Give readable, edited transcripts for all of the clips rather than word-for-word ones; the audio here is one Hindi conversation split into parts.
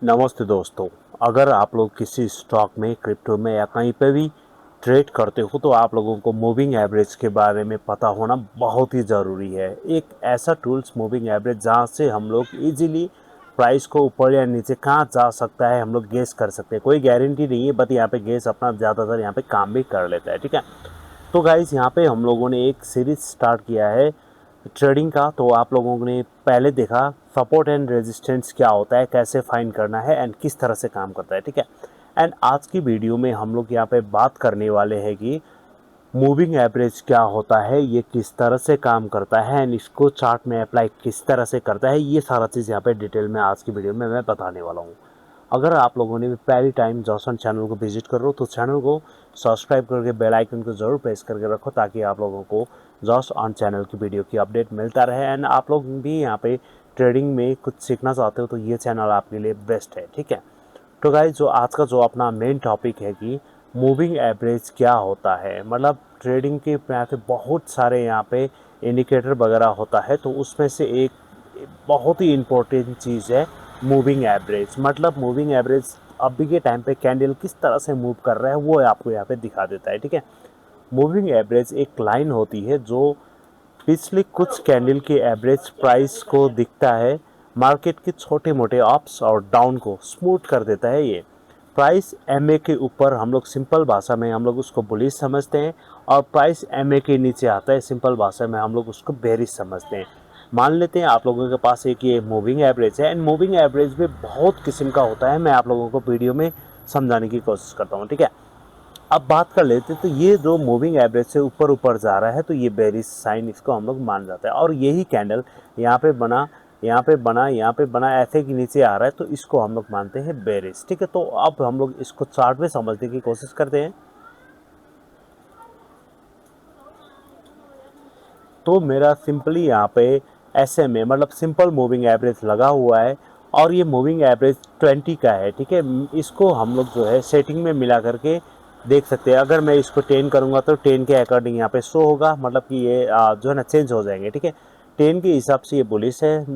नमस्ते दोस्तों। अगर आप लोग किसी स्टॉक में, क्रिप्टो में या कहीं पे भी ट्रेड करते हो तो आप लोगों को मूविंग एवरेज के बारे में पता होना बहुत ही ज़रूरी है। एक ऐसा टूल्स मूविंग एवरेज जहां से हम लोग इजीली प्राइस को ऊपर या नीचे कहाँ जा सकता है हम लोग गेस कर सकते हैं। कोई गारंटी नहीं है, बट यहाँ पे गेस अपना ज़्यादातर यहाँ पे काम भी कर लेता है। ठीक है, तो गाइस यहाँ पे हम लोगों ने एक सीरीज स्टार्ट किया है ट्रेडिंग का। तो आप लोगों ने पहले देखा सपोर्ट एंड रेजिस्टेंस क्या होता है, कैसे फाइंड करना है एंड किस तरह से काम करता है। ठीक है, एंड आज की वीडियो में हम लोग यहाँ पे बात करने वाले हैं कि मूविंग एवरेज क्या होता है, ये किस तरह से काम करता है एंड इसको चार्ट में अप्लाई किस तरह से करता है। ये सारा चीज़ यहाँ पे डिटेल में आज की वीडियो में मैं बताने वाला हूँ। अगर आप लोगों ने भी पहली टाइम जॉसन चैनल को विजिट कर रहे हो तो चैनल को सब्सक्राइब करके बेल आइकन को ज़रूर प्रेस करके रखो, ताकि आप लोगों को जॉस ऑन चैनल की वीडियो की अपडेट मिलता रहे। एंड आप लोग भी यहाँ पे ट्रेडिंग में कुछ सीखना चाहते हो तो ये चैनल आपके लिए बेस्ट है। ठीक है, तो गाइस जो आज का जो अपना मेन टॉपिक है कि मूविंग एवरेज क्या होता है, मतलब ट्रेडिंग के यहाँ पे बहुत सारे यहाँ पे इंडिकेटर वगैरह होता है, तो उसमें से एक बहुत ही इम्पोर्टेंट चीज़ है मूविंग एवरेज। मतलब मूविंग एवरेज अभी के टाइम पे कैंडल किस तरह से मूव कर रहा है वो आपको यहाँ पे दिखा देता है। ठीक है, मूविंग एवरेज एक लाइन होती है जो पिछले कुछ कैंडल के एवरेज प्राइस को दिखता है, मार्केट के छोटे मोटे अप्स और डाउन को स्मूथ कर देता है। ये प्राइस एमए के ऊपर हम लोग सिंपल भाषा में हम लोग उसको बुलिश समझते हैं, और प्राइस एमए के नीचे आता है सिंपल भाषा में हम लोग उसको बेरिश समझते हैं। मान लेते हैं आप लोगों के पास एक ये मूविंग एवरेज है, एंड मूविंग एवरेज भी बहुत किस्म का होता है, मैं आप लोगों को वीडियो में समझाने की कोशिश करता हूँ। ठीक है, अब बात कर लेते हैं तो ये जो मूविंग एवरेज से ऊपर ऊपर जा रहा है तो ये बेरिश साइन इसको हम लोग मान जाते हैं, और यही कैंडल यहाँ पे बना, यहाँ पे बना, यहाँ पे बना, ऐसे कि नीचे आ रहा है तो इसको हम लोग मानते हैं बेरिश। ठीक है, तो अब हम लोग इसको चार्ट में समझने की कोशिश करते हैं। तो मेरा सिंपली यहाँ पे SMA मतलब सिंपल मूविंग एवरेज लगा हुआ है, और ये मूविंग एवरेज 20 का है। ठीक है, इसको हम लोग जो है सेटिंग में मिला करके देख सकते हैं। अगर मैं इसको 10 करूँगा तो 10 के अकॉर्डिंग यहाँ पे शो होगा, मतलब कि ये जो है ना चेंज हो जाएंगे। ठीक है, 10 के हिसाब से ये बुलिश है।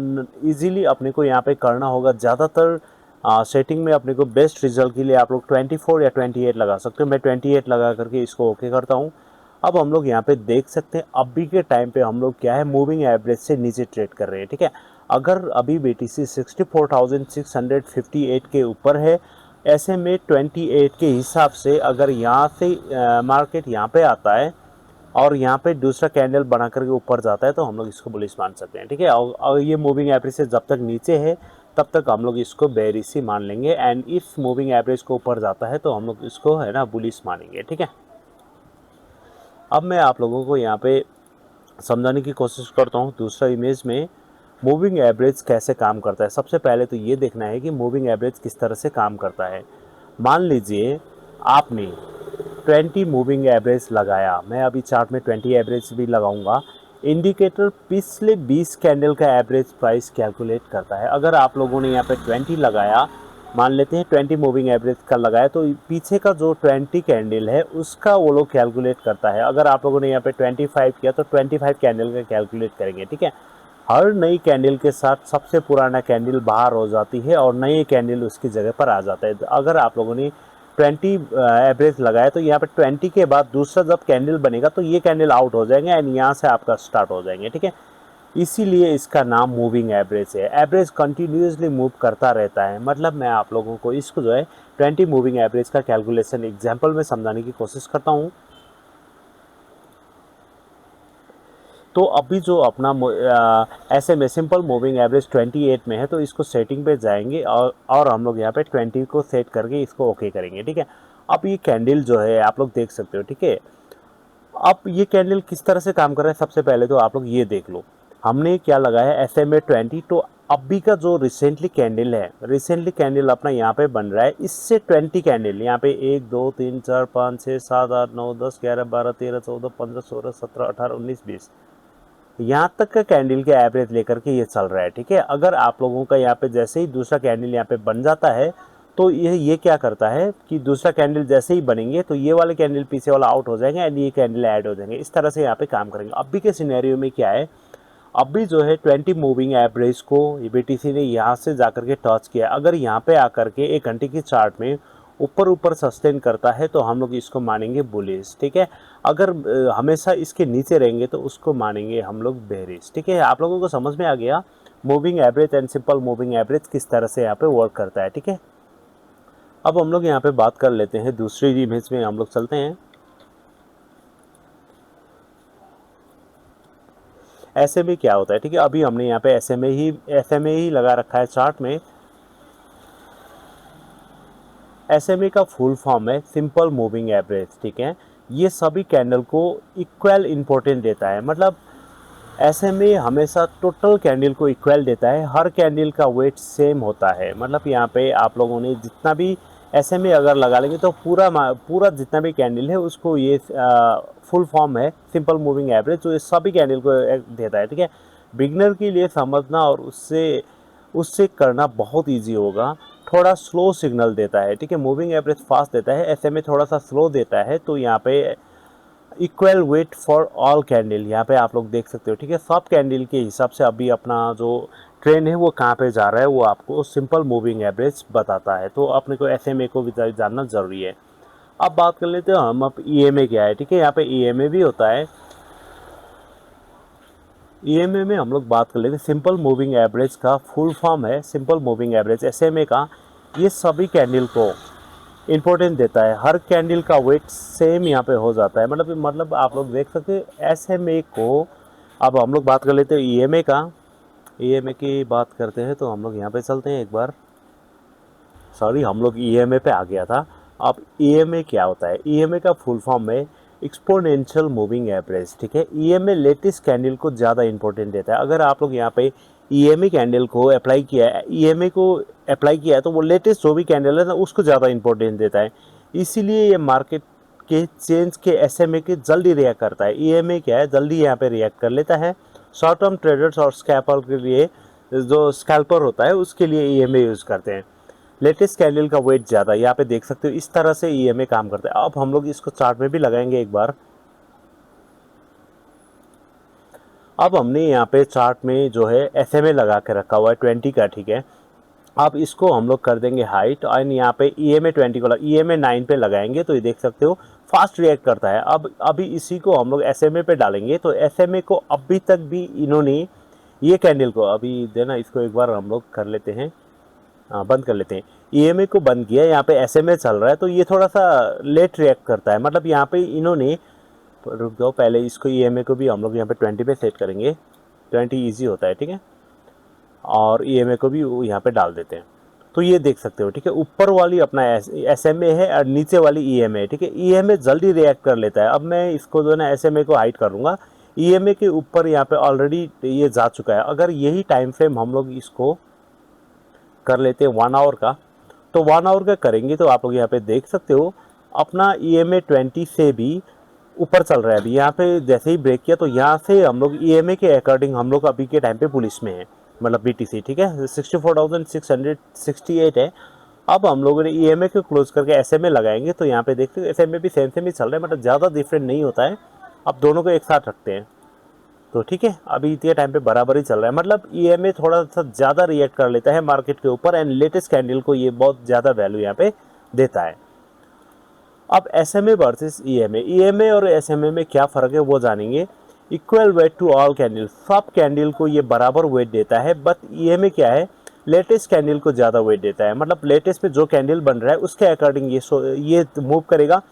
इजीली अपने को यहाँ पे करना होगा। ज़्यादातर सेटिंग में अपने को बेस्ट रिजल्ट के लिए आप लोग 24 या 28 लगा सकते हो। मैं 28 लगा करके इसको ओके करता हूँ। अब हम लोग यहाँ पे देख सकते हैं अभी के टाइम पे हम लोग क्या है मूविंग एवरेज से नीचे ट्रेड कर रहे हैं। ठीक है, अगर अभी BTC 64,658 के ऊपर है, ऐसे में 28 के हिसाब से अगर यहाँ से मार्केट यहाँ पे आता है और यहाँ पे दूसरा कैंडल बना करके ऊपर जाता है तो हम लोग इसको बुलिश मान सकते हैं। ठीक है, और ये मूविंग एवरेज से जब तक नीचे है तब तक हम लोग इसको बेरिश ही मान लेंगे, एंड इस मूविंग एवरेज को ऊपर जाता है तो हम लोग इसको है ना बुलिश मानेंगे। ठीक है, अब मैं आप लोगों को यहाँ पे समझाने की कोशिश करता हूँ दूसरा इमेज में मूविंग एवरेज कैसे काम करता है। सबसे पहले तो ये देखना है कि मूविंग एवरेज किस तरह से काम करता है। मान लीजिए आपने 20 मूविंग एवरेज लगाया, मैं अभी चार्ट में 20 एवरेज भी लगाऊंगा। इंडिकेटर पिछले 20 कैंडल का एवरेज प्राइस कैलकुलेट करता है। अगर आप लोगों ने यहाँ पे 20 लगाया, मान लेते हैं 20 मूविंग एवरेज का लगाया, तो पीछे का जो 20 कैंडल है उसका वो लोग कैलकुलेट करता है। अगर आप लोगों ने यहाँ पे 25 किया तो 25 कैंडल का कैलकुलेट करेंगे। ठीक है, हर नई कैंडल के साथ सबसे पुराना कैंडल बाहर हो जाती है और नई कैंडल उसकी जगह पर आ जाता है। अगर आप लोगों ने 20 एवरेज लगाया तो यहाँ पे 20 के बाद दूसरा जब कैंडल बनेगा तो ये कैंडल आउट हो जाएंगे एंड यहाँ से आपका स्टार्ट हो जाएंगे। ठीक है, इसीलिए इसका नाम मूविंग एवरेज है। एवरेज कंटिन्यूसली मूव करता रहता है। मतलब मैं आप लोगों को इसको जो है 20 मूविंग एवरेज का कैलकुलेशन एग्जांपल में समझाने की कोशिश करता हूँ। तो अभी जो अपना ऐसे में सिंपल मूविंग एवरेज 28 में है तो इसको सेटिंग पे जाएंगे और हम लोग यहाँ पे 20 को सेट करके इसको ओके करेंगे। ठीक है, अब ये कैंडल जो है आप लोग देख सकते हो। ठीक है, अब ये कैंडल किस तरह से काम कर रहा है सबसे पहले तो आप लोग ये देख लो। हमने क्या लगाया SMA 20, तो अभी का जो रिसेंटली कैंडल है, रिसेंटली कैंडल अपना यहाँ पे बन रहा है, इससे 20 कैंडल यहाँ पे 1 2 3 4 5 6 7 8 9 10 11 12 13 14 15 16 17 18 19 20 यहाँ तक का कैंडल के एवरेज लेकर के ये चल रहा है। ठीक है, अगर आप लोगों का यहाँ पे जैसे ही दूसरा कैंडल यहाँ पे बन जाता है तो ये क्या करता है कि दूसरा कैंडल जैसे ही बनेंगे तो ये वाले कैंडल पीछे वाला आउट हो जाएंगे एंड ये कैंडल ऐड हो जाएंगे। इस तरह से यहाँ पे काम करेंगे। अभी के सिनेरियो में क्या है, अभी जो है 20 मूविंग एवरेज को बीटीसी ने यहाँ से जाकर के टच किया। अगर यहाँ पे आकर के 1 घंटे की चार्ट में ऊपर ऊपर सस्टेन करता है तो हम लोग इसको मानेंगे बुलिश, ठीक है। अगर हमेशा इसके नीचे रहेंगे तो उसको मानेंगे हम लोग बेरिश, ठीक है। आप लोगों को समझ में आ गया moving average and simple moving average किस तरह से यहाँ पे वर्क करता है, ठीक है। अब हम लोग यहाँ पे बात कर लेते हैं दूसरी इमेज में, हम लोग चलते हैं। एसएमए क्या होता है, ठीक है। अभी हमने यहाँ पे एसएमए ही लगा रखा है चार्ट में। एसएमए का फुल फॉर्म है सिंपल मूविंग एवरेज, ठीक है। ये सभी कैंडल को इक्वल इंपॉर्टेंट देता है, मतलब एसएमए हमेशा टोटल कैंडल को इक्वल देता है। हर कैंडल का वेट सेम होता है, मतलब यहाँ पे आप लोगों ने जितना भी एसएमए अगर लगा लेंगे तो पूरा जितना भी कैंडल है उसको ये फुल फॉर्म है सिंपल मूविंग एवरेज, जो ये सभी कैंडल को देता है, ठीक है। बिगनर के लिए समझना और उससे उससे करना बहुत इजी होगा। थोड़ा स्लो सिग्नल देता है, ठीक है। मूविंग एवरेज फास्ट देता है, एसएमए थोड़ा सा स्लो देता है। तो यहाँ पे equal weight for all candle यहाँ पे आप लोग देख सकते हो, ठीक है। सब कैंडल के हिसाब से अभी अपना जो ट्रेंड है वो कहाँ पे जा रहा है वो आपको सिंपल मूविंग एवरेज बताता है। तो अपने को एसएमए को भी जानना जरूरी है। अब बात कर लेते हैं हम, अब ईएमए क्या है, ठीक है। यहाँ पे ईएमए भी होता है। ईएमए में हम लोग बात कर लेते हैं सिंपल मूविंग एवरेज का फुल फॉर्म है सिंपल मूविंग एवरेज एसएमए का। ये सभी कैंडल को इम्पोर्टेंस देता है, हर कैंडल का वेट सेम यहाँ पे हो जाता है। मतलब आप लोग देख सकते हैं एसएमए को। अब हम लोग बात कर लेते हैं ईएमए का। ईएमए की बात करते हैं तो हम लोग यहाँ पे चलते हैं एक बार। सॉरी, हम लोग ईएमए पे आ गया था। अब ईएमए क्या होता है, ईएमए का फुल फॉर्म है एक्सपोनेंशियल मूविंग एवरेज, ठीक है। ईएमए लेटेस्ट कैंडल को ज़्यादा इंपॉर्टेंट देता है। अगर आप लोग यहाँ पे ईएमए कैंडल को अप्लाई किया है, ईएमए को अप्लाई किया है तो वो लेटेस्ट जो भी कैंडल है ना उसको ज़्यादा इंपॉर्टेंस देता है। इसीलिए ये मार्केट के चेंज के एसएमए के जल्दी रिएक्ट करता है। ईएमए क्या है, जल्दी यहाँ पे रिएक्ट कर लेता है। शॉर्ट टर्म ट्रेडर्स और स्कैल्पर के लिए, जो स्कैल्पर होता है उसके लिए ईएमए यूज़ करते हैं। लेटेस्ट कैंडल का वेट ज़्यादा, यहाँ पे देख सकते हो इस तरह से ईएमए काम करता है। अब हम लोग इसको चार्ट में भी लगाएंगे एक बार। अब हमने यहाँ पे चार्ट में जो है एसएमए लगा के रखा हुआ है 20 का, ठीक है। अब इसको हम लोग कर देंगे हाइट और यहाँ पे ईएमए 20 को ईएमए 9 पे लगाएंगे तो ये देख सकते हो फास्ट रिएक्ट करता है। अब अभी इसी को हम लोग एसएमए पे डालेंगे तो एसएमए को अभी तक भी इन्होंने ये कैंडल को अभी देना, इसको एक बार हम लोग कर लेते हैं, बंद कर लेते हैं। ईएमए को बंद किया, यहाँ पे एसएमए चल रहा है तो ये थोड़ा सा लेट रिएक्ट करता है। मतलब यहाँ पे इन्होंने, रुक जाओ पहले इसको ईएमए को भी हम लोग यहाँ पे 20 पे सेट करेंगे, 20 इजी होता है, ठीक है। और ईएमए को भी यहाँ पे डाल देते हैं तो ये देख सकते हो, ठीक है। ऊपर वाली अपना एसएमए है और नीचे वाली ईएमए है, ठीक है। ईएमए जल्दी रिएक्ट कर लेता है। अब मैं इसको जो है ना एसएमए को हाइड करूँगा, ईएमए के ऊपर यहाँ पे ऑलरेडी ये जा चुका है। अगर यही टाइम फ्रेम हम लोग इसको कर लेते हैं 1 आवर का, तो 1 आवर का करेंगे तो आप लोग यहाँ पे देख सकते हो अपना ईएमए 20 से भी ऊपर चल रहा है। अभी यहाँ पे जैसे ही ब्रेक किया तो यहाँ से हम लोग ईएमए के अकॉर्डिंग हम लोग अभी के टाइम पे पुलिस में है, मतलब बीटीसी, ठीक है। 64,668 है। अब हम लोगों ने ईएमए को क्लोज करके एसएमए लगाएंगे तो यहाँ पे देखते हो एसएमए भी सेम ही चल रहा है, मतलब ज़्यादा डिफरेंट नहीं होता है। अब दोनों को एक साथ रखते हैं तो ठीक है, अभी इतने टाइम पे बराबर ही चल रहा है। मतलब ईएमए थोड़ा सा ज़्यादा रिएक्ट कर लेता है मार्केट के ऊपर एंड लेटेस्ट कैंडल को ये बहुत ज़्यादा वैल्यू यहाँ पे देता है। अब एसएमए वर्सेस ईएमए, ईएमए और एसएमए में क्या फ़र्क है वो जानेंगे। Equal weight to all candle, सब कैंडल को ये बराबर वेट देता है। बट ईएमए क्या है, लेटेस्ट कैंडल को ज़्यादा वेट देता है। मतलब लेटेस्ट में जो कैंडल बन रहा है उसके अकॉर्डिंग ये मूव करेगा।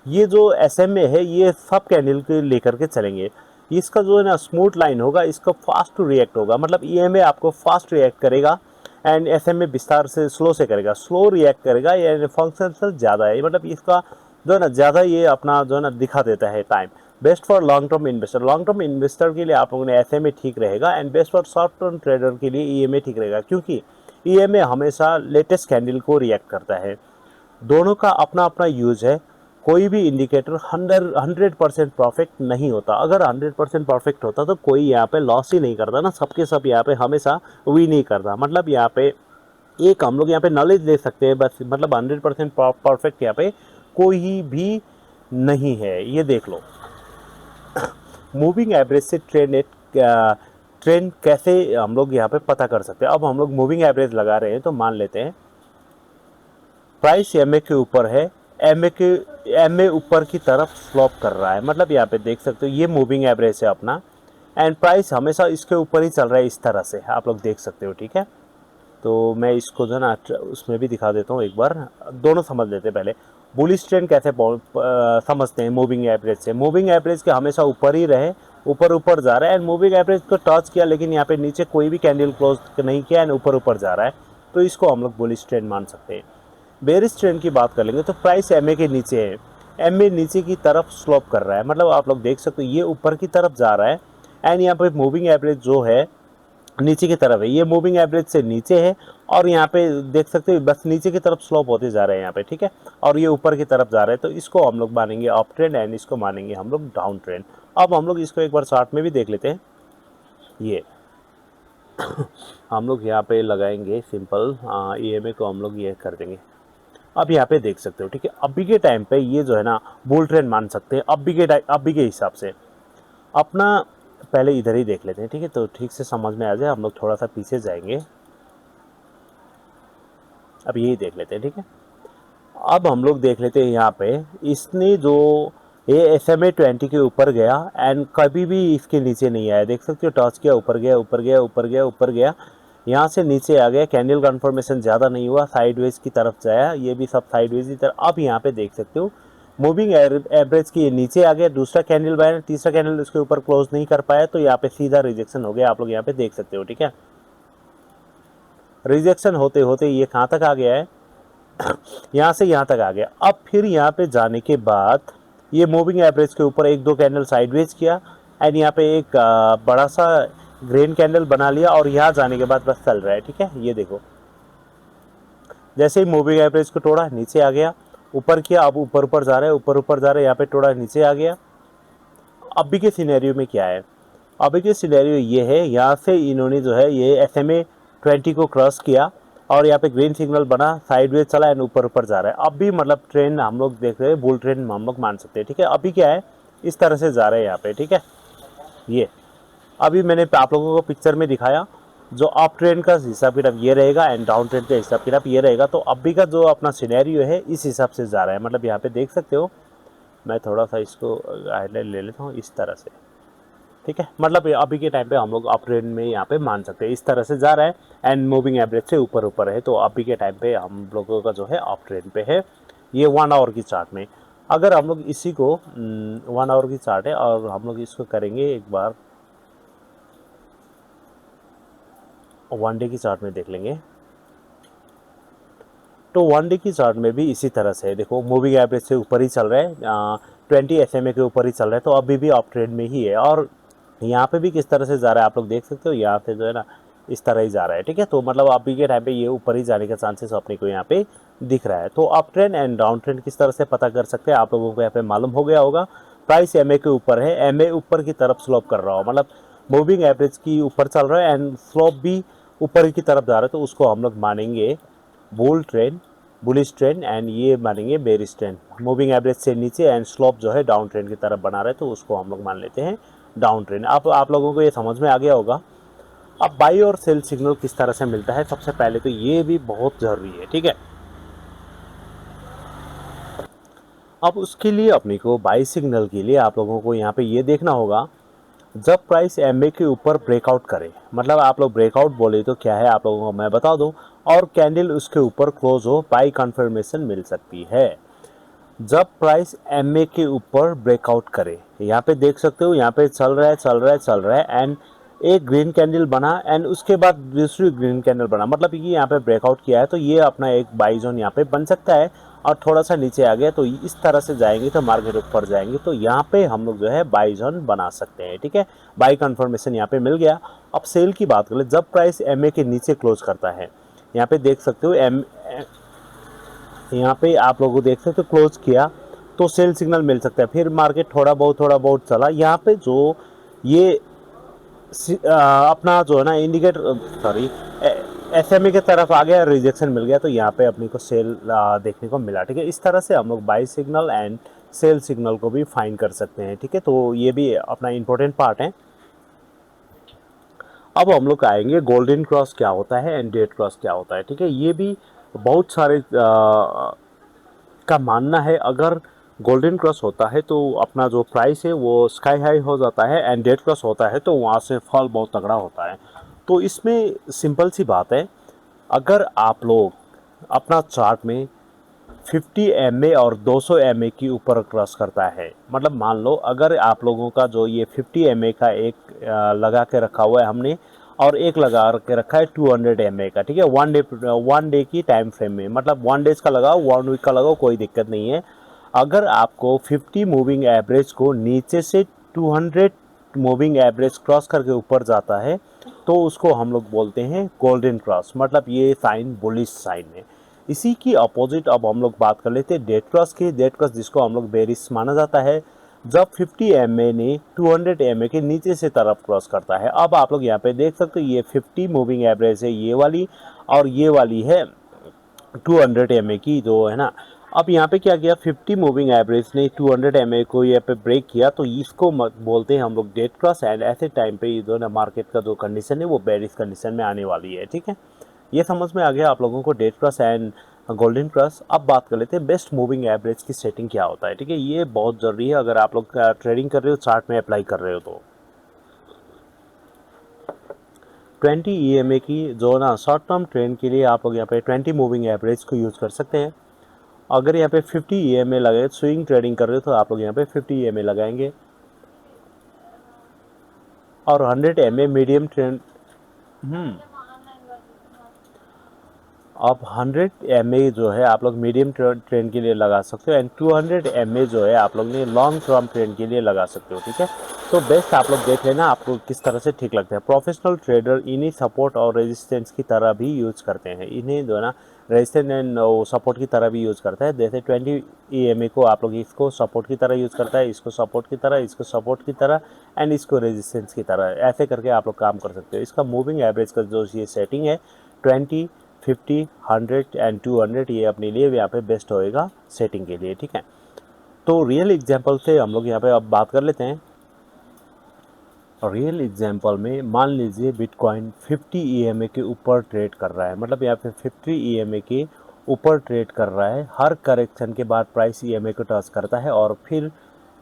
ये जो एसएमए है ये सब कैंडल के लेकर के चलेंगे। इसका जो है ना स्मूथ लाइन होगा, इसका फास्ट टू रिएक्ट होगा। मतलब ईएमए आपको फास्ट रिएक्ट करेगा एंड एसएमए विस्तार से स्लो से करेगा, स्लो रिएक्ट करेगा। या फंक्शन ज़्यादा है, मतलब इसका जो है ना ज़्यादा ये अपना जो है ना दिखा देता है time. Best for long term investor, long term investor के लिए आप लोगों ने एसएमए ठीक रहेगा and best for short term trader के लिए ईएमए ठीक रहेगा, क्योंकि ईएमए हमेशा लेटेस्ट कैंडल को रिएक्ट करता है। दोनों का अपना अपना यूज है। कोई भी इंडिकेटर 100% परफेक्ट नहीं होता। अगर 100% परफेक्ट होता तो कोई यहाँ पे लॉस ही नहीं करता ना, सबके सब यहाँ पे हमेशा विन नहीं करता। मतलब यहाँ पे एक हम लोग यहाँ पे नॉलेज ले सकते हैं बस, मतलब 100% परफेक्ट यहाँ पे कोई भी नहीं है। ये देख लो मूविंग एवरेज से ट्रेंड ट्रेंड कैसे हम लोग यहाँ पे पता कर सकते हैं। अब हम लोग मूविंग एवरेज लगा रहे हैं, तो मान लेते हैं प्राइस एमए के ऊपर है, एमए ऊपर की तरफ स्लोप कर रहा है, मतलब यहाँ पे देख सकते हो ये मूविंग एवरेज है अपना, एंड प्राइस हमेशा इसके ऊपर ही चल रहा है, इस तरह से आप लोग देख सकते हो। ठीक है, तो मैं इसको जो है ना उसमें भी दिखा देता हूँ एक बार, दोनों समझ लेते हैं पहले। बुलिश ट्रेंड कैसे समझते हैं मूविंग एवरेज से। मूविंग एवरेज के हमेशा ऊपर ही रहे, ऊपर ऊपर जा रहा है, एंड मूविंग एवरेज को टच किया लेकिन यहाँ पे नीचे कोई भी कैंडल क्लोज नहीं किया एंड ऊपर ऊपर जा रहा है, तो इसको हम लोग बुलिश ट्रेंड मान सकते हैं। बेरिश ट्रेंड की बात कर लेंगे तो प्राइस एमए के नीचे है, एमए नीचे की तरफ स्लोप कर रहा है, मतलब आप लोग देख सकते हो ये ऊपर की तरफ जा रहा है, एंड यहाँ पे मूविंग एवरेज जो है नीचे की तरफ है, ये मूविंग एवरेज से नीचे है, और यहाँ पे देख सकते हो बस नीचे की तरफ स्लोप होते जा रहे हैं यहाँ पे। ठीक है, और ये ऊपर की तरफ जा रहे हैं, तो इसको हम लोग मानेंगे अप ट्रेंड एंड इसको मानेंगे हम लोग डाउन ट्रेंड। अब हम लोग इसको एक बार चार्ट में भी देख लेते हैं। ये हम लोग यहाँ पे लगाएंगे सिंपल ईएमए को हम लोग ये कर देंगे। अब यहाँ पे देख सकते हो, ठीक है, अभी के टाइम पे ये जो है ना बुल ट्रेंड मान सकते हैं अभी के हिसाब से। अपना पहले इधर ही देख लेते हैं, ठीक है, तो ठीक से समझ में आ जाए। हम लोग थोड़ा सा पीछे जाएंगे, अब यही देख लेते हैं। ठीक है, अब हम लोग देख लेते हैं यहाँ पे इसने जो ये SMA 20 के ऊपर गया एंड कभी भी इसके नीचे नहीं आया, देख सकते हो टच किया, ऊपर गया ऊपर गया ऊपर गया ऊपर गया, यहाँ से नीचे आ गया, कैंडल कन्फर्मेशन ज़्यादा नहीं हुआ, साइडवेज की तरफ जाया, ये भी सब साइडवेज की तरफ। अब यहाँ पे देख सकते हो मूविंग एवरेज की ये नीचे आ गया, दूसरा कैंडल बाय, तीसरा कैंडल उसके ऊपर क्लोज नहीं कर पाया, तो यहाँ पे सीधा रिजेक्शन हो गया, आप लोग यहाँ पे देख सकते हो। ठीक है, रिजेक्शन होते होते ये कहाँ तक आ गया है, यहाँ से यहाँ तक आ गया। अब फिर यहाँ पे जाने के बाद ये मूविंग एवरेज के ऊपर एक दो कैंडल साइडवेज किया एंड यहाँ पे एक बड़ा सा ग्रीन कैंडल बना लिया, और यहाँ जाने के बाद बस चल रहा है। ठीक है, ये देखो जैसे ही मूविंग एवरेज को तोड़ा नीचे आ गया, ऊपर किया, अब ऊपर ऊपर जा रहा है, ऊपर ऊपर जा रहा है, यहाँ पे तोड़ा नीचे आ गया। अभी के सिनेरियो में क्या है, अभी के सिनेरियो ये है, यहाँ से इन्होंने जो है ये SMA 20 को क्रॉस किया और यहाँ पे ग्रीन सिग्नल बना, साइडवेज चला एंड ऊपर ऊपर जा रहा है। अब भी मतलब ट्रेंड हम लोग देख रहे हैं, बुल ट्रेंड हम लोग मान सकते हैं। ठीक है, अभी क्या है, इस तरह से जा रहे हैं यहाँ पे। ठीक है, ये अभी मैंने आप लोगों को पिक्चर में दिखाया, जो अप ट्रेंड का हिसाब किताब ये रहेगा एंड डाउन ट्रेंड का हिसाब किताब ये रहेगा। तो अभी का जो अपना सिनेरियो है इस हिसाब से जा रहा है, मतलब यहाँ पे देख सकते हो, मैं थोड़ा सा इसको हाईलाइट ले लेता हूँ इस तरह से। ठीक है, मतलब अभी के टाइम पे हम लोग अप ट्रेंड में यहाँ पे मान सकते हैं, इस तरह से जा रहा है एंड मूविंग एवरेज से ऊपर ऊपर है, तो अभी के टाइम पे हम लोगों का जो है अप ट्रेंड पे है। ये 1 आवर की चार्ट में, अगर हम लोग इसी को 1 आवर की चार्ट है और हम लोग इसको करेंगे एक बार 1 डे की चार्ट में देख लेंगे, तो 1 डे की चार्ट में भी इसी तरह से है। देखो मूविंग एवरेज से ऊपर ही चल रहा है, 20 SMA के ऊपर ही चल रहा है, तो अभी भी अप ट्रेंड में ही है। और यहाँ पे भी किस तरह से जा रहा है आप लोग देख सकते हो, यहाँ से जो है ना इस तरह ही जा रहा है। ठीक है, तो मतलब अभी के टाइम पे ये ऊपर ही जाने का चांसेस अपने को यहाँ पे दिख रहा है। तो up trend and down trend किस तरह से पता कर सकते हैं, आप लोगों को यहाँ पे मालूम हो गया होगा। प्राइस MA के ऊपर है, MA ऊपर की तरफ स्लोप कर रहा हो, मतलब मूविंग एवरेज की ऊपर चल रहा है एंड स्लोप भी ऊपर की तरफ जा रहा है, तो उसको हम लोग मानेंगे bull trend, bullish trend, and ये मानेंगे बेरिश ट्रेंड। मूविंग एवरेज से नीचे एंड स्लोप जो है डाउन ट्रेंड की तरफ बना रहे, तो उसको हम लोग मान लेते हैं डाउन ट्रेंड। आप लोगों को ये समझ में आ गया होगा। अब बाई और सेल सिग्नल किस तरह से मिलता है, सबसे पहले तो ये भी बहुत ज़रूरी है। ठीक है, अब उसके लिए अपने को बाई सिग्नल के लिए आप लोगों को यहाँ पे ये देखना होगा, जब प्राइस MA के ऊपर ब्रेकआउट करे, मतलब आप लोग ब्रेकआउट बोले तो क्या है आप लोगों को मैं बता दूं, और कैंडल उसके ऊपर क्लोज हो, बाई कन्फर्मेशन मिल सकती है। जब प्राइस MA के ऊपर ब्रेकआउट करे, यहाँ पे देख सकते हो, यहाँ पे चल रहा है चल रहा है चल रहा है एंड एक ग्रीन कैंडल बना एंड उसके बाद दूसरी ग्रीन कैंडल बना, मतलब ये यहाँ पे ब्रेकआउट किया है, तो ये अपना एक बाई जोन यहाँ पे बन सकता है। और थोड़ा सा नीचे आ गया तो इस तरह से जाएंगे तो मार्केट ऊपर जाएंगे, तो यहाँ पे हम लोग जो है बाई जोन बना सकते हैं। ठीक है, बाई कन्फर्मेशन यहाँ पे मिल गया। अब सेल की बात करें, जब प्राइस MA के नीचे क्लोज करता है, यहाँ पे देख सकते हो यहाँ पे आप लोगों को देख सकते हो क्लोज किया तो सेल सिग्नल मिल सकता है, फिर मार्केट थोड़ा बहुत चला, यहाँ पे जो ये अपना जो है ना इंडिकेटर सॉरी SMA के तरफ आ गया, रिजेक्शन मिल गया, तो यहाँ पे अपने को सेल देखने को मिला। ठीक है, इस तरह से हम लोग buy signal and sell signal को भी फाइंड कर सकते हैं। ठीक है, तो ये भी अपना इम्पोर्टेंट पार्ट है। अब हम लोग आएंगे गोल्डन क्रॉस क्या होता है एंड डेड क्रॉस क्या होता है। ठीक है, ये भी बहुत सारे का मानना है, अगर गोल्डन क्रॉस होता है तो अपना जो प्राइस है वो स्काई हाई हो जाता है, एंड डेड क्रॉस होता है तो वहाँ से फॉल बहुत तगड़ा होता है। तो इसमें सिंपल सी बात है, अगर आप लोग अपना चार्ट में 50 MA और 200 MA की ऊपर क्रॉस करता है, मतलब मान लो अगर आप लोगों का जो ये 50 MA का एक लगा के रखा हुआ है हमने, और एक लगा के रखा है 200 MA का, ठीक है, वन डे की टाइम फ्रेम में, मतलब 1 डेज का लगाओ 1 वीक का लगाओ कोई दिक्कत नहीं है। अगर आपको 50 मूविंग एवरेज को नीचे से 200 मूविंग एवरेज क्रॉस करके ऊपर जाता है तो उसको हम लोग बोलते हैं गोल्डन क्रॉस, मतलब ये साइन बुलिश साइन है। इसी की अपोजिट अब हम लोग बात कर लेते हैं डेड क्रॉस की। डेड क्रॉस जिसको हम लोग बेरिश माना जाता है, जब 50 MA ने 200 MA के नीचे से तरफ क्रॉस करता है। अब आप लोग यहाँ पे देख सकते हो ये 50 मूविंग एवरेज है ये वाली, और ये वाली है 200 MA की जो है ना। अब यहाँ पे क्या किया, 50 मूविंग एवरेज ने 200 MA को यहाँ पे ब्रेक किया, तो इसको बोलते हैं हम लोग डेड क्रॉस। एंड ऐसे टाइम पे ये जो ना मार्केट का जो कंडीशन है वो बेरिश कंडीशन में आने वाली है। ठीक है, ये समझ में आ गया आप लोगों को dead cross and golden cross. अब बात कर लेते हैं बेस्ट मूविंग एवरेज की सेटिंग क्या होता है। ठीक है, ये बहुत ज़रूरी है अगर आप लोग ट्रेडिंग कर रहे हो, चार्ट में अप्लाई कर रहे हो तो। 20 EMA की जो ना शॉर्ट टर्म ट्रेंड के लिए आप लोग यहाँ पे 20 मूविंग एवरेज को यूज़ कर सकते हैं। अगर यहाँ पे 50 EMA लगे, स्विंग ट्रेडिंग कर रहे हो तो आप लोग यहाँ पे 50 EMA लगाएंगे, और 100 MA मीडियम ट्रेंड। अब 100 MA जो है आप लोग मीडियम ट्रेंड के लिए लगा सकते हो, एंड 200 MA जो है आप लोग ने लॉन्ग टर्म ट्रेंड के लिए लगा सकते हो। ठीक है, तो बेस्ट आप लोग देख लेना आपको किस तरह से ठीक लगता है। प्रोफेशनल ट्रेडर इन्हीं सपोर्ट और रेजिस्टेंस की तरह भी यूज़ करते हैं, इन्हें जो है ना रेजिस्टेंस एंड सपोर्ट की तरह भी यूज़ करता है। जैसे 20 EMA को आप लोग इसको सपोर्ट की तरह यूज़ करता है, इसको सपोर्ट की तरह, इसको सपोर्ट की तरह, एंड इसको रेजिस्टेंस की तरह, ऐसे करके आप लोग काम कर सकते हो। इसका मूविंग एवरेज का जो ये सेटिंग है 20, 50, 100 एंड 200, ये अपने लिए यहाँ पे बेस्ट होएगा सेटिंग के लिए। ठीक है, तो रियल एग्जांपल से हम लोग यहाँ पे अब बात कर लेते हैं। रियल एग्जांपल में मान लीजिए बिटकॉइन 50 EMA के ऊपर ट्रेड कर रहा है, मतलब यहाँ पे 50 EMA के ऊपर ट्रेड कर रहा है। हर करेक्शन के बाद प्राइस EMA को टच करता है और फिर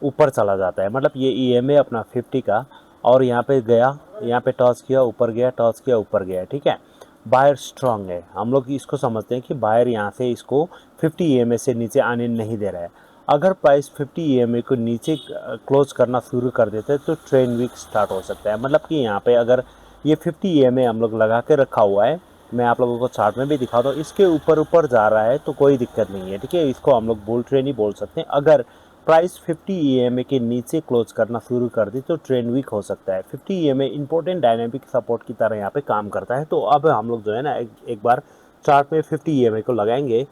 ऊपर चला जाता है, मतलब ये EMA अपना 50 का, और यहाँ पे गया, यहाँ पे टच किया ऊपर गया, टच किया ऊपर गया। ठीक है, बायर स्ट्रांग है, हम लोग इसको समझते हैं कि बायर यहाँ से इसको 50 EMA से नीचे आने नहीं दे रहा है। अगर प्राइस 50 EMA को नीचे क्लोज करना शुरू कर देते हैं तो ट्रेंड वीक स्टार्ट हो सकता है। मतलब कि यहाँ पे अगर ये 50 EMA हम लोग लगा के रखा हुआ है, मैं आप लोगों को चार्ट में भी दिखाता हूँ, इसके ऊपर ऊपर जा रहा है तो कोई दिक्कत नहीं है। ठीक है, इसको हम लोग बुल ट्रेंड ही बोल सकते हैं। अगर प्राइस 50 EMA के नीचे क्लोज करना शुरू कर दी तो ट्रेंड वीक हो सकता है। 50 EMA इंपॉर्टेंट डायनेमिक सपोर्ट की तरह यहाँ पे काम करता है। तो अब हम लोग जो है ना एक बार चार्ट में 50 EMA को लगाएंगे।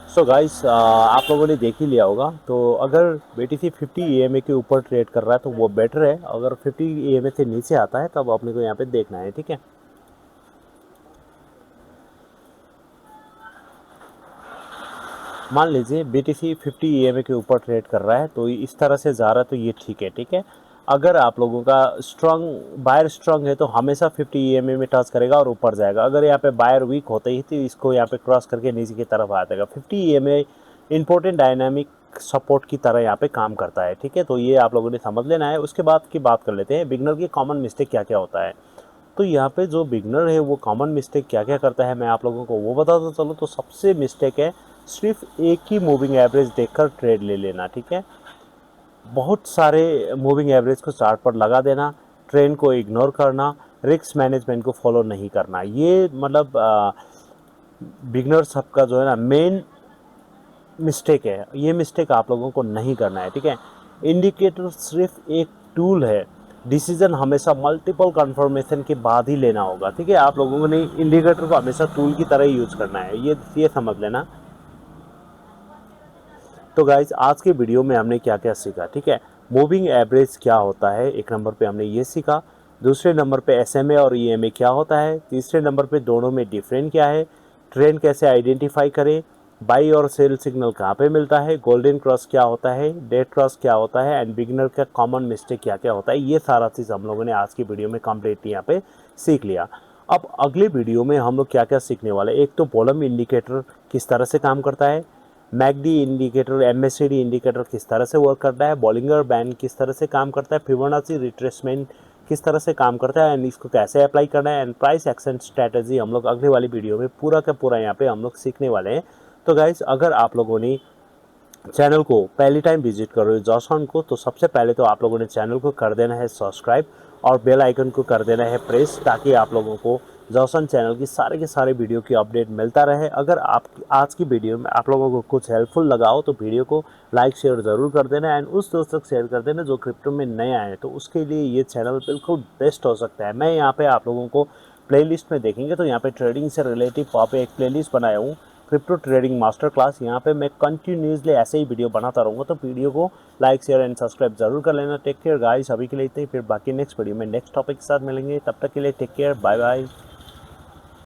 सो गाइस, आप लोगों ने देख ही लिया होगा, तो अगर BTC 50 EMA के ऊपर ट्रेड कर रहा है तो वो बेटर है, अगर 50 EMA से नीचे आता है तब अपने को यहाँ पे देखना है। ठीक है, मान लीजिए BTC 50 EMA के ऊपर ट्रेड कर रहा है तो इस तरह से जा रहा है तो ये ठीक है। ठीक है, अगर आप लोगों का बायर स्ट्रांग है तो हमेशा 50 EMA में टच करेगा और ऊपर जाएगा। अगर यहाँ पे बायर वीक होते ही तो इसको यहाँ पे क्रॉस करके नीचे की तरफ आ जाएगा। 50 EMA इंपॉर्टेंट डायनामिक सपोर्ट की तरह यहाँ पे काम करता है। ठीक है, तो ये आप लोगों ने समझ लेना है। उसके बाद की बात कर लेते हैं बिगनर की कॉमन मिस्टेक क्या क्या होता है। तो यहाँ पे जो बिगनर है वो कॉमन मिस्टेक क्या क्या करता है मैं आप लोगों को वो बताता चलो। तो सबसे मिस्टेक है सिर्फ एक ही मूविंग एवरेज देखकर ट्रेड ले लेना। ठीक है, बहुत सारे मूविंग एवरेज को चार्ट पर लगा देना, ट्रेंड को इग्नोर करना, रिस्क मैनेजमेंट को फॉलो नहीं करना, ये मतलब बिगनर सबका जो है ना मेन मिस्टेक है। ये मिस्टेक आप लोगों को नहीं करना है। ठीक है, इंडिकेटर सिर्फ एक टूल है, डिसीजन हमेशा मल्टीपल कंफर्मेशन के बाद ही लेना होगा। ठीक है, आप लोगों ने इंडिकेटर को हमेशा टूल की तरह ही यूज करना है, ये समझ लेना। तो गाइज आज के वीडियो में हमने क्या क्या सीखा। ठीक है, मूविंग एवरेज क्या होता है, एक नंबर पे हमने ये सीखा। दूसरे नंबर पे SMA और EMA क्या होता है। तीसरे नंबर पे दोनों में डिफरेंट क्या है, ट्रेंड कैसे आइडेंटिफाई करें, बाई और सेल सिग्नल कहाँ पे मिलता है, गोल्डन क्रॉस क्या होता है, डेड क्रॉस क्या होता है, एंड बिगिनर का कॉमन मिस्टेक क्या क्या होता है, ये सारा चीज़ हम लोगों ने आज की वीडियो में कंप्लीटली यहाँ पे सीख लिया। अब अगले वीडियो में हम लोग क्या क्या सीखने वाले, एक तो वॉल्यूम इंडिकेटर किस तरह से काम करता है, मैकडी इंडिकेटर, एमएससीडी इंडिकेटर किस तरह से वर्क करता है, बॉलिंगर बैंड किस तरह से काम करता है, फिबोनाची रिट्रेसमेंट किस तरह से काम करता है, एंड इसको कैसे अप्लाई करना है, एंड प्राइस एक्शन स्ट्रैटेजी हम लोग अगले वाली वीडियो में पूरा का पूरा यहाँ पे हम लोग सीखने वाले हैं। तो गाइज अगर आप लोगों ने चैनल को पहली टाइम विजिट कर रहे हो जॉसन को, तो सबसे पहले तो आप लोगों ने चैनल को कर देना है सब्सक्राइब और बेल आइकन को कर देना है प्रेस, ताकि आप लोगों को जॉसन चैनल की सारे के सारे वीडियो की अपडेट मिलता रहे। अगर आप आज की वीडियो में आप लोगों को कुछ हेल्पफुल लगा हो तो वीडियो को लाइक शेयर ज़रूर कर देना, एंड उस दोस्त तक शेयर कर देना जो क्रिप्टो में नए आए हैं, तो उसके लिए ये चैनल बिल्कुल बेस्ट हो सकता है। मैं यहाँ पे आप लोगों को प्लेलिस्ट में देखेंगे तो यहाँ पे ट्रेडिंग से रिलेटिव वहाँ पे एक प्लेलिस्ट बनाया हूँ, क्रिप्टो ट्रेडिंग मास्टर क्लास। यहाँ पे मैं कंटिन्यूसली ऐसे ही वीडियो बनाता रहूँगा, तो वीडियो को लाइक शेयर एंड सब्सक्राइब जरूर कर लेना। टेक केयर गाइस, अभी के लिए इतना ही, फिर बाकी नेक्स्ट वीडियो में नेक्स्ट टॉपिक के साथ मिलेंगे, तब तक के लिए टेक केयर, बाय बाय।